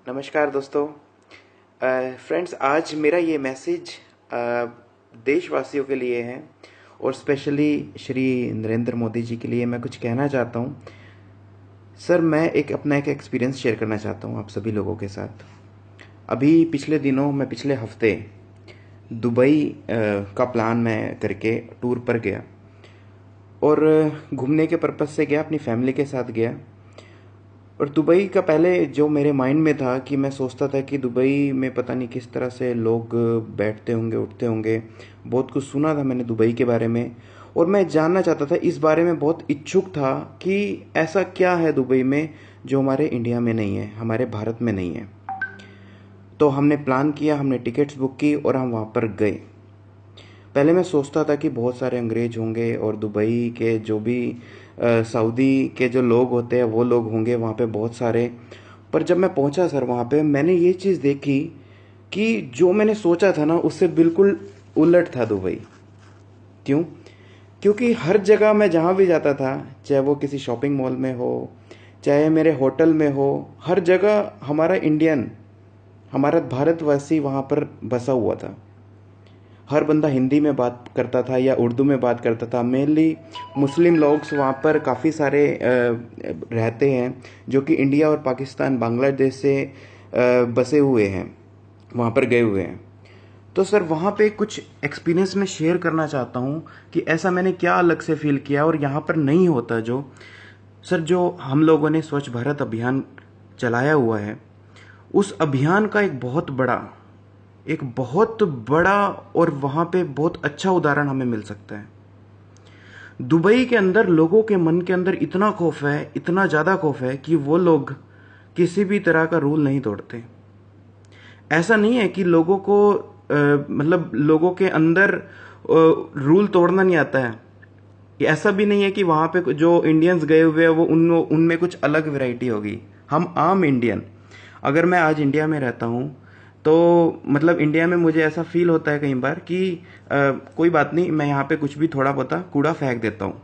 नमस्कार दोस्तों। फ्रेंड्स, आज मेरा ये मैसेज देशवासियों के लिए है और स्पेशली श्री नरेंद्र मोदी जी के लिए मैं कुछ कहना चाहता हूँ। सर, मैं अपना एक एक्सपीरियंस शेयर करना चाहता हूँ आप सभी लोगों के साथ। अभी पिछले दिनों मैं पिछले हफ्ते दुबई का प्लान मैं करके टूर पर गया और घूमने के पर्पज़ से गया, अपनी फैमिली के साथ गया। और दुबई का पहले जो मेरे माइंड में था कि मैं सोचता था कि दुबई में पता नहीं किस तरह से लोग बैठते होंगे, उठते होंगे। बहुत कुछ सुना था मैंने दुबई के बारे में और मैं जानना चाहता था, इस बारे में बहुत इच्छुक था कि ऐसा क्या है दुबई में जो हमारे इंडिया में नहीं है, हमारे भारत में नहीं है। तो हमने प्लान किया, हमने टिकट्स बुक की और हम वहाँ पर गए। पहले मैं सोचता था कि बहुत सारे अंग्रेज होंगे और दुबई के जो भी सऊदी के जो लोग होते हैं वो लोग होंगे वहाँ पे बहुत सारे। पर जब मैं पहुँचा सर वहाँ पे, मैंने ये चीज़ देखी कि जो मैंने सोचा था ना उससे बिल्कुल उलट था दुबई। क्यों? क्योंकि हर जगह मैं जहाँ भी जाता था, चाहे वो किसी शॉपिंग मॉल में हो, चाहे मेरे होटल में हो, हर जगह हमारा इंडियन, हमारा भारतवासी वहाँ पर बसा हुआ था। हर बंदा हिंदी में बात करता था या उर्दू में बात करता था। मेनली मुस्लिम लोग वहाँ पर काफ़ी सारे रहते हैं जो कि इंडिया और पाकिस्तान, बांग्लादेश से बसे हुए हैं, वहाँ पर गए हुए हैं। तो सर वहाँ पे कुछ एक्सपीरियंस मैं शेयर करना चाहता हूँ कि ऐसा मैंने क्या अलग से फील किया और यहाँ पर नहीं होता। जो सर, जो हम लोगों ने स्वच्छ भारत अभियान चलाया हुआ है, उस अभियान का एक बहुत बड़ा और वहाँ पे बहुत अच्छा उदाहरण हमें मिल सकता है। दुबई के अंदर लोगों के मन के अंदर इतना खौफ है, इतना ज़्यादा खौफ है कि वो लोग किसी भी तरह का रूल नहीं तोड़ते। ऐसा नहीं है कि लोगों को मतलब लोगों के अंदर रूल तोड़ना नहीं आता है। ऐसा भी नहीं है कि वहाँ पे जो इंडियंस गए हुए हैं वो उनमें कुछ अलग वैरायटी होगी। हम आम इंडियन, अगर मैं आज इंडिया में रहता हूँ तो मतलब इंडिया में मुझे ऐसा फील होता है कई बार कि कोई बात नहीं, मैं यहाँ पे कुछ भी थोड़ा बहुत कूड़ा फेंक देता हूँ।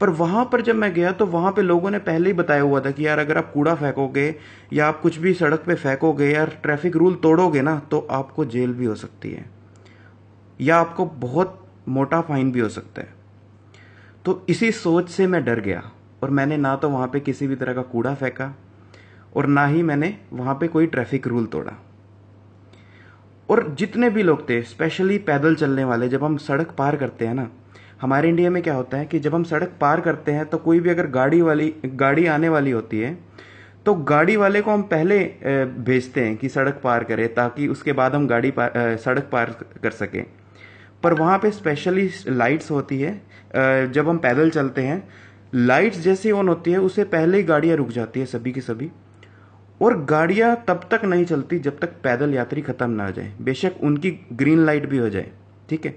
पर वहाँ पर जब मैं गया तो वहाँ पे लोगों ने पहले ही बताया हुआ था कि यार अगर आप कूड़ा फेंकोगे या आप कुछ भी सड़क पे फेंकोगे या ट्रैफिक रूल तोड़ोगे ना तो आपको जेल भी हो सकती है या आपको बहुत मोटा फाइन भी हो सकता है। तो इसी सोच से मैं डर गया और मैंने ना तो वहाँ पे किसी भी तरह का कूड़ा फेंका और ना ही मैंने वहाँ पे कोई ट्रैफिक रूल तोड़ा। और जितने भी लोग थे, स्पेशली पैदल चलने वाले, जब हम सड़क पार करते हैं ना, हमारे इंडिया में क्या होता है कि जब हम सड़क पार करते हैं तो कोई भी अगर गाड़ी आने वाली होती है तो गाड़ी वाले को हम पहले भेजते हैं कि सड़क पार करे ताकि उसके बाद हम सड़क पार कर सकें। पर वहाँ पे स्पेशली लाइट्स होती है। जब हम पैदल चलते हैं, लाइट्स जैसे ऑन होती है उससे पहले ही गाड़ियाँ रुक जाती है, सभी की सभी। और गाड़ियां तब तक नहीं चलती जब तक पैदल यात्री खत्म ना हो जाए, बेशक उनकी ग्रीन लाइट भी हो जाए। ठीक है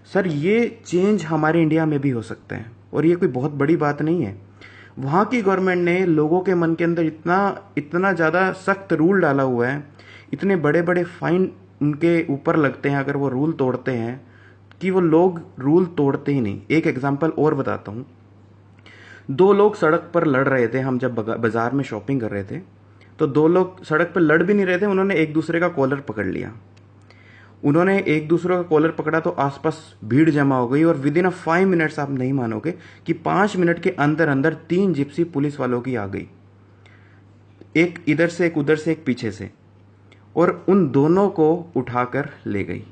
सर, ये चेंज हमारे इंडिया में भी हो सकता है और ये कोई बहुत बड़ी बात नहीं है। वहाँ की गवर्नमेंट ने लोगों के मन के अंदर इतना इतना ज़्यादा सख्त रूल डाला हुआ है, इतने बड़े बड़े फाइन उनके ऊपर लगते हैं अगर वो रूल तोड़ते हैं, कि वो लोग रूल तोड़ते ही नहीं। एक एग्जांपल और बताता हूँ। दो लोग सड़क पर लड़ रहे थे, हम जब बाजार में शॉपिंग कर रहे थे तो दो लोग सड़क पर लड़ भी नहीं रहे थे, उन्होंने एक दूसरे का कॉलर पकड़ लिया। उन्होंने एक दूसरे का कॉलर पकड़ा तो आसपास भीड़ जमा हो गई और विद इन 5 मिनट्स, आप नहीं मानोगे कि 5 मिनट के अंदर अंदर 3 जिप्सी पुलिस वालों की आ गई, एक इधर से, एक उधर से, एक पीछे से, और उन दोनों को उठाकर ले गई।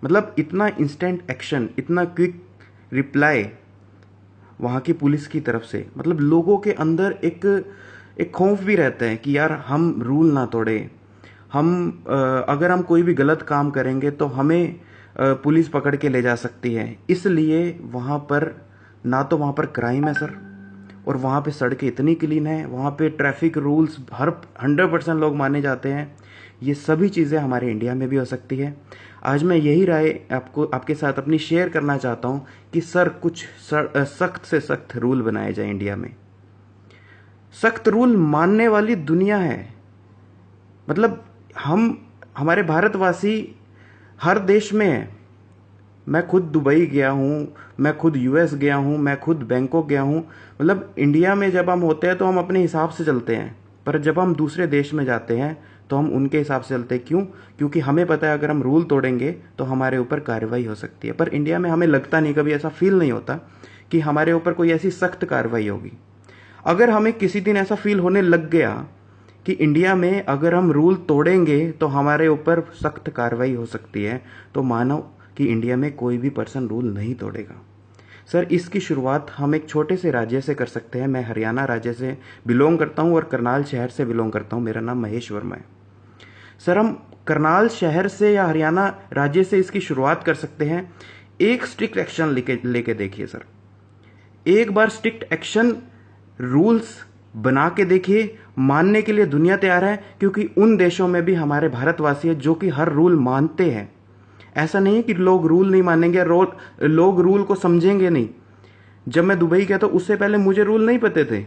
मतलब इतना इंस्टेंट एक्शन, इतना क्विक रिप्लाई वहाँ की पुलिस की तरफ से। मतलब लोगों के अंदर एक एक खौफ भी रहता है कि यार हम रूल ना तोड़े, अगर हम कोई भी गलत काम करेंगे तो हमें पुलिस पकड़ के ले जा सकती है। इसलिए वहाँ पर ना तो वहाँ पर क्राइम है सर, और वहाँ पे सड़कें इतनी क्लीन है, वहाँ पे ट्रैफिक रूल्स हर 100% लोग माने जाते हैं। ये सभी चीज़ें हमारे इंडिया में भी हो सकती है। आज मैं यही राय आपके साथ अपनी शेयर करना चाहता हूँ कि सर कुछ सख्त से सख्त रूल बनाए जाए इंडिया में। सख्त रूल मानने वाली दुनिया है। मतलब हमारे भारतवासी हर देश में है। मैं खुद दुबई गया हूँ, मैं खुद यूएस गया हूँ, मैं खुद बैंकॉक गया हूँ। मतलब इंडिया में जब हम होते हैं तो हम अपने हिसाब से चलते हैं। पर जब हम दूसरे देश में जाते हैं तो हम उनके हिसाब से चलते हैं। क्यों? क्योंकि हमें पता है अगर हम रूल तोड़ेंगे तो हमारे ऊपर कार्रवाई हो सकती है। पर इंडिया में हमें लगता नहीं, कभी ऐसा फील नहीं होता कि हमारे ऊपर कोई ऐसी सख्त कार्रवाई होगी। अगर हमें किसी दिन ऐसा फील होने लग गया कि इंडिया में अगर हम रूल तोड़ेंगे तो हमारे ऊपर सख्त कार्रवाई हो सकती है, तो मानो कि इंडिया में कोई भी पर्सन रूल नहीं तोड़ेगा। सर, इसकी शुरुआत हम एक छोटे से राज्य से कर सकते हैं। मैं हरियाणा राज्य से बिलोंग करता हूं और करनाल शहर से बिलोंग करता हूं। मेरा नाम महेश वर्मा है। सर, हम करनाल शहर से या हरियाणा राज्य से इसकी शुरुआत कर सकते हैं। एक स्ट्रिक्ट एक्शन लेके देखिए सर, एक बार स्ट्रिक्ट एक्शन रूल्स बना के देखिए। मानने के लिए दुनिया तैयार है, क्योंकि उन देशों में भी हमारे भारतवासी है जो कि हर रूल मानते हैं। ऐसा नहीं है कि लोग रूल नहीं मानेंगे, लोग रूल को समझेंगे नहीं। जब मैं दुबई गया तो उससे पहले मुझे रूल नहीं पते थे।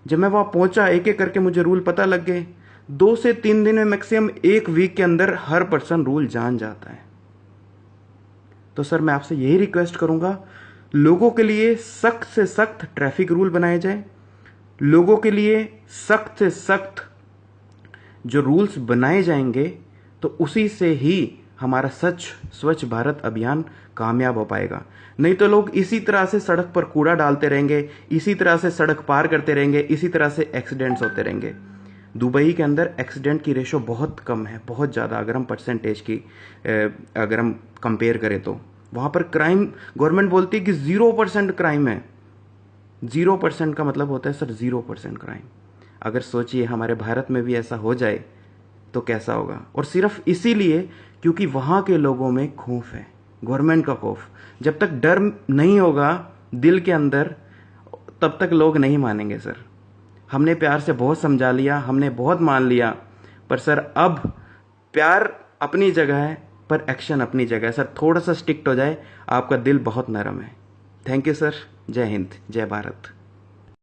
जब मैं वहां पहुंचा एक एक करके मुझे रूल पता लग गए। 2 से 3 दिन में, मैक्सिमम 1 वीक के अंदर हर पर्सन रूल जान जाता है। तो सर, मैं आपसे यही रिक्वेस्ट करूंगा, लोगों के लिए सख्त से सख्त ट्रैफिक रूल बनाए जाए। लोगों के लिए सख्त से सख्त जो रूल्स बनाए जाएंगे तो उसी से ही हमारा स्वच्छ भारत अभियान कामयाब हो पाएगा। नहीं तो लोग इसी तरह से सड़क पर कूड़ा डालते रहेंगे, इसी तरह से सड़क पार करते रहेंगे, इसी तरह से एक्सीडेंट्स होते रहेंगे। दुबई के अंदर एक्सीडेंट की रेशो बहुत कम है, बहुत ज़्यादा। अगर हम परसेंटेज की अगर हम कंपेयर करें तो वहाँ पर क्राइम, गवर्नमेंट बोलती है कि 0% क्राइम है। 0% का मतलब होता है सर 0% क्राइम। अगर सोचिए हमारे भारत में भी ऐसा हो जाए तो कैसा होगा। और सिर्फ इसीलिए क्योंकि वहाँ के लोगों में खौफ है, गवर्नमेंट का खौफ। जब तक डर नहीं होगा दिल के अंदर, तब तक लोग नहीं मानेंगे सर। हमने प्यार से बहुत समझा लिया, हमने बहुत मान लिया, पर सर अब प्यार अपनी जगह है पर एक्शन अपनी जगह है। सर, थोड़ा सा स्ट्रिक्ट हो जाए, आपका दिल बहुत नरम है। Thank you sir. जय हिंद, जय भारत।